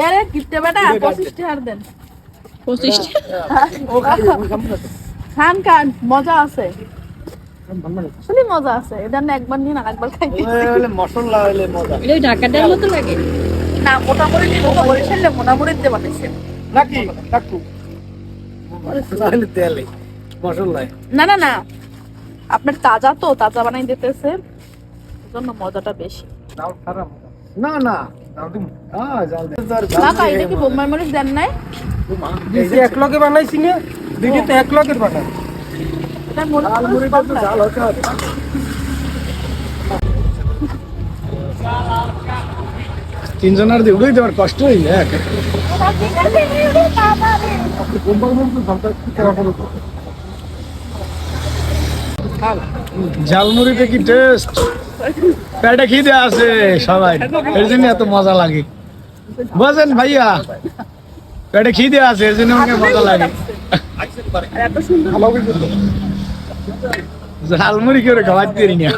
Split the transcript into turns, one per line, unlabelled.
এরে কিপটে বেটা 25 টাকা দেন
25
খান খান মজা আছে আসলে মজা আছে এটা না একবার নিয়ে না একবার খাইতে
মশলা হইলে মজা
এটা ঢাকাটার মতো লাগে
না মোটামুটি বরিশালে মোটামুটি দিয়ে বানাইছে
নাকি কাকু তাহলে তেলে মশলা
না না না আপনার তাজা তো তাজা বানাই দিতেছে এজন্য মজাটা বেশি
দাও খারাপ না না দাও তুমি জাল দে
কাকা এটা কি বোম্বাই মরিচ দেন নাই
এই এক লগে বানাইছি না দুইটা তো এক লগের বানাই
এটা মরিচ
তো জাল হতে হবে তিনজনের দিয়ে উড়ে দেওয়ার কষ্ট হই না ঝালমুড়িতে কি টেস্ট পেটে খিদে আছে সবাই এর জন্য এত মজা লাগে বুঝেন ভাইয়া পেটে খিদে আছে এর জন্য আমাকে মজা লাগে
এত সুন্দর
ঝালমুড়ি করে খাওয়াতে পারি না